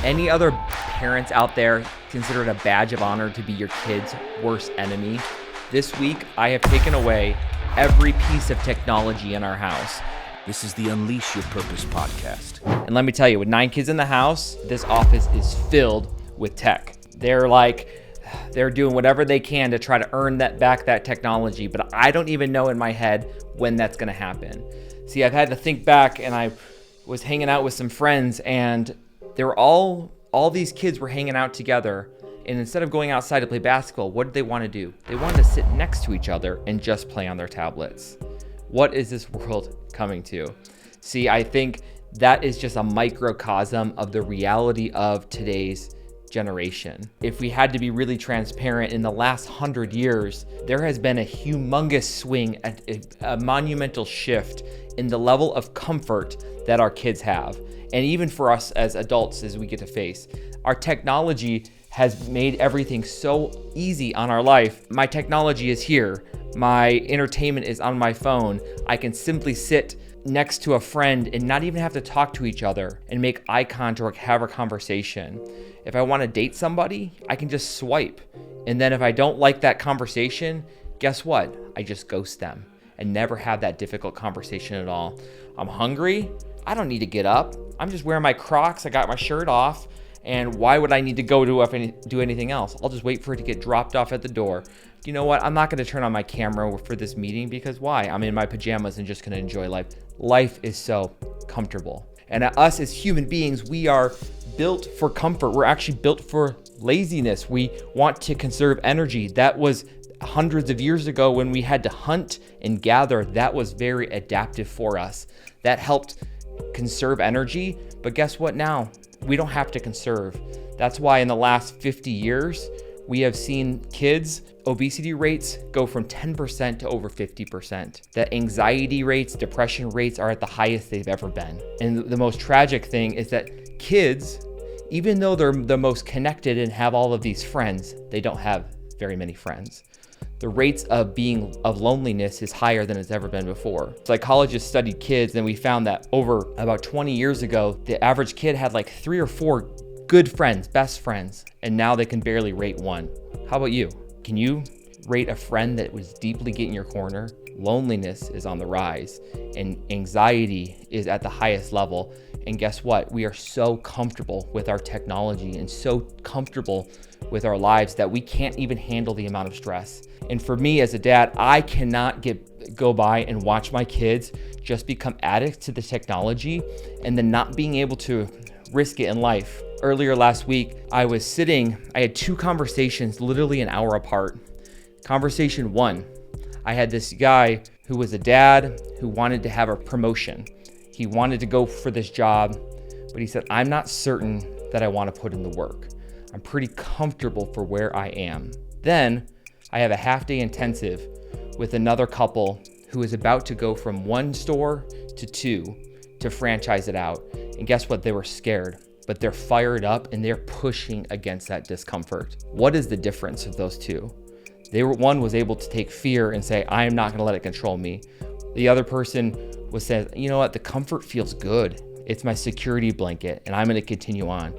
Any other parents out there consider it a badge of honor to be your kid's worst enemy? This week, I have taken away every piece of technology in our house. This is the Unleash Your Purpose podcast. And let me tell you, with 9 kids in the house, this office is filled with tech. They're doing whatever they can to try to earn that technology, but I don't even know in my head when that's gonna happen. See, I've had to think back, and I was hanging out with some friends, and they were all these kids were hanging out together, and instead of going outside to play basketball, what did they want to do? They wanted to sit next to each other and just play on their tablets. What is this world coming to? See, I think that is just a microcosm of the reality of today's generation. If we had to be really transparent, in the last 100 years, there has been a humongous swing, a monumental shift in the level of comfort that our kids have. And even for us as adults, as we get to face, our technology has made everything so easy on our life. My technology is here. My entertainment is on my phone. I can simply sit next to a friend and not even have to talk to each other and make eye contact, have a conversation. If I want to date somebody, I can just swipe. And then if I don't like that conversation, guess what? I just ghost them and never have that difficult conversation at all. I'm hungry. I don't need to get up. I'm just wearing my Crocs. I got my shirt off. And why would I need to go do anything else? I'll just wait for it to get dropped off at the door. You know what? I'm not going to turn on my camera for this meeting because why? I'm in my pajamas and just going to enjoy life. Life is so comfortable. And us as human beings, we are built for comfort. We're actually built for laziness. We want to conserve energy. That was hundreds of years ago when we had to hunt and gather. That was very adaptive for us. That helped conserve energy. But guess what now? We don't have to conserve. That's why in the last 50 years, we have seen kids' obesity rates go from 10% to over 50%. The anxiety rates, depression rates are at the highest they've ever been. And the most tragic thing is that kids, even though they're the most connected and have all of these friends, they don't have very many friends. The rates of loneliness is higher than it's ever been before. Psychologists studied kids, and we found that over about 20 years ago, the average kid had like 3 or 4 good friends, best friends, and now they can barely rate 1. How about you? Can you rate a friend that was deeply getting your corner? Loneliness is on the rise, and anxiety is at the highest level. And guess what? We are so comfortable with our technology and so comfortable with our lives that we can't even handle the amount of stress. And for me as a dad, I cannot go by and watch my kids just become addicts to the technology and then not being able to risk it in life. Earlier last week, I had 2 conversations literally an hour apart. Conversation 1, I had this guy who was a dad who wanted to have a promotion. He wanted to go for this job, but he said, I'm not certain that I want to put in the work. I'm pretty comfortable for where I am. Then I have a half-day intensive with another couple who is about to go from 1 store to 2 to franchise it out. And guess what? They were scared, but they're fired up and they're pushing against that discomfort. What is the difference of those two? One was able to take fear and say, I am not going to let it control me. The other person was saying, you know what? The comfort feels good. It's my security blanket, and I'm going to continue on.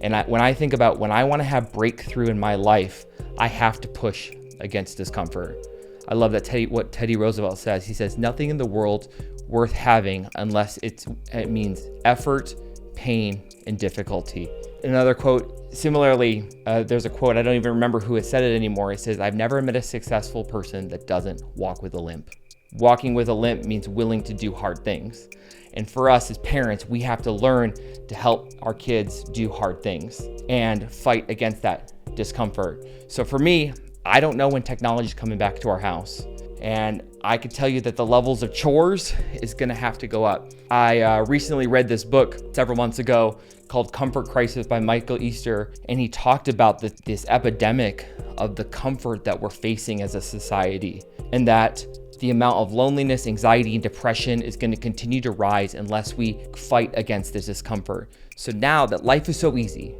And when I think about when I want to have breakthrough in my life, I have to push against discomfort. I love what Teddy Roosevelt says. He says, nothing in the world worth having unless it means effort, pain, and difficulty. Another quote, similarly, there's a quote, I don't even remember who has said it anymore. It says, I've never met a successful person that doesn't walk with a limp. Walking with a limp means willing to do hard things. And for us as parents, we have to learn to help our kids do hard things and fight against that discomfort. So for me, I don't know when technology is coming back to our house. And I could tell you that the levels of chores is going to have to go up. I recently read this book several months ago called Comfort Crisis by Michael Easter, and he talked about this epidemic of the comfort that we're facing as a society, and that the amount of loneliness, anxiety, and depression is going to continue to rise unless we fight against this discomfort. So now that life is so easy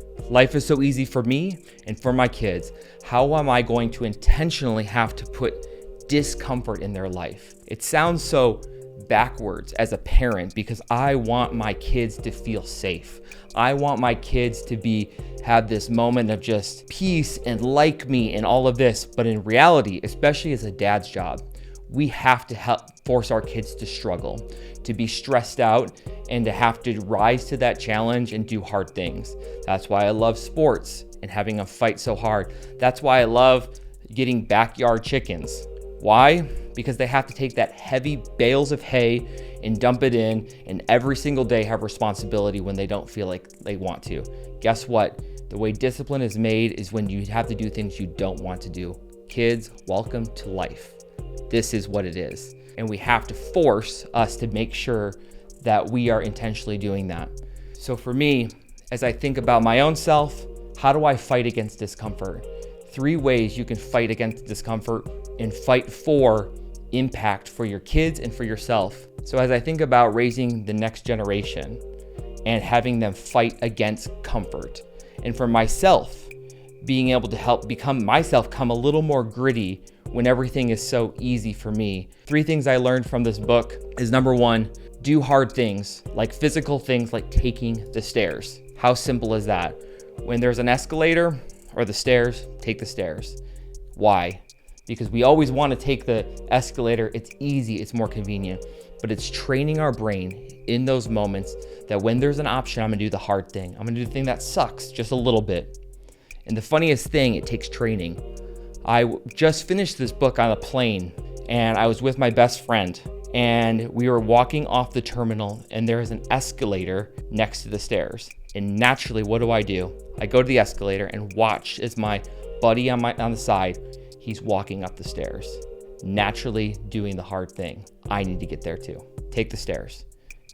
for me and for my kids, how am I going to intentionally have to put discomfort in their life? It sounds so backwards as a parent because I want my kids to feel safe. I want my kids to have this moment of just peace and like me and all of this. But in reality, especially as a dad's job, we have to help force our kids to struggle, to be stressed out, and to have to rise to that challenge and do hard things. That's why I love sports and having them fight so hard. That's why I love getting backyard chickens. Why? Because they have to take that heavy bales of hay and dump it in, and every single day have responsibility when they don't feel like they want to. Guess what? The way discipline is made is when you have to do things you don't want to do. Kids, welcome to life. This is what it is. And we have to force us to make sure that we are intentionally doing that. So for me, as I think about my own self, how do I fight against discomfort? 3 ways you can fight against discomfort and fight for impact for your kids and for yourself. So as I think about raising the next generation and having them fight against comfort, and for myself, being able to help myself come a little more gritty when everything is so easy for me. 3 things I learned from this book is, number 1, do hard things, like physical things like taking the stairs. How simple is that? When there's an escalator or the stairs, take the stairs. Why? Because we always want to take the escalator. It's easy, it's more convenient, but it's training our brain in those moments that when there's an option, I'm gonna do the hard thing. I'm gonna do the thing that sucks just a little bit. And the funniest thing, it takes training. I just finished this book on a plane, and I was with my best friend, and we were walking off the terminal, and there is an escalator next to the stairs. And naturally, what do? I go to the escalator and watch as my buddy on the side, he's walking up the stairs, naturally doing the hard thing. I need to get there too. Take the stairs.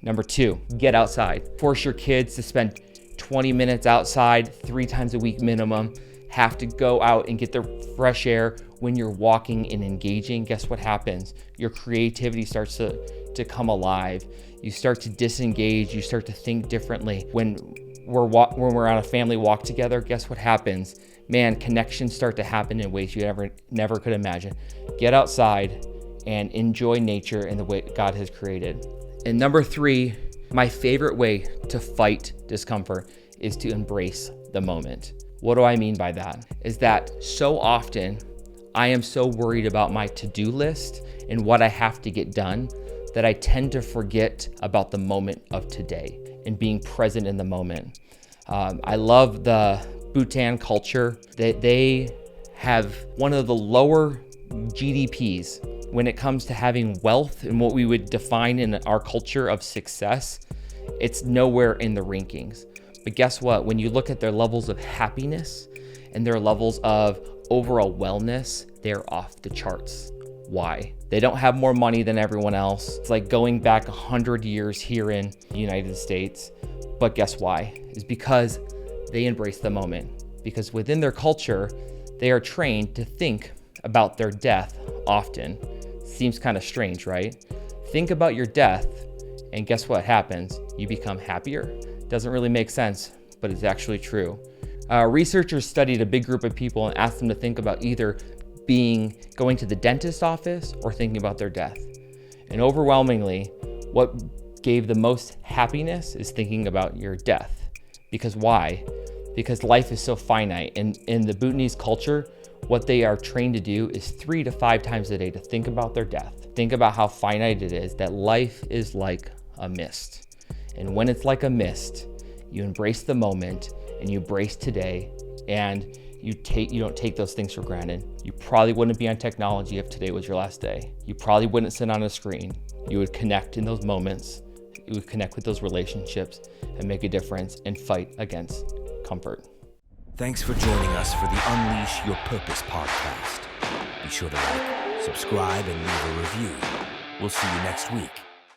Number 2, get outside. Force your kids to spend 20 minutes outside 3 times a week minimum. Have to go out and get their fresh air. When you're walking and engaging, guess what happens? Your creativity starts to come alive. You start to disengage. You start to think differently. When we're on a family walk together, guess what happens? Man, connections start to happen in ways you never could imagine. Get outside and enjoy nature in the way God has created. And number 3, my favorite way to fight discomfort is to embrace the moment. What do I mean by that? Is that so often I am so worried about my to-do list and what I have to get done that I tend to forget about the moment of today and being present in the moment. I love the Bhutan culture that they have one of the lower GDPs when it comes to having wealth and what we would define in our culture of success. It's nowhere in the rankings. But guess what? When you look at their levels of happiness and their levels of overall wellness, they're off the charts. Why? They don't have more money than everyone else. It's like going back 100 years here in the United States. But guess why? It's because they embrace the moment. Because within their culture, they are trained to think about their death often. Seems kind of strange, right? Think about your death, and guess what happens? You become happier. Doesn't really make sense, but it's actually true. Researchers studied a big group of people and asked them to think about either going to the dentist office or thinking about their death. And overwhelmingly, what gave the most happiness is thinking about your death. Because why? Because life is so finite. And in the Bhutanese culture, what they are trained to do is 3 to 5 times a day to think about their death. Think about how finite it is, that life is like a mist. And when it's like a mist, you embrace the moment and you embrace today, and you don't take those things for granted. You probably wouldn't be on technology if today was your last day. You probably wouldn't sit on a screen. You would connect in those moments. You would connect with those relationships and make a difference and fight against comfort. Thanks for joining us for the Unleash Your Purpose podcast. Be sure to like, subscribe, and leave a review. We'll see you next week.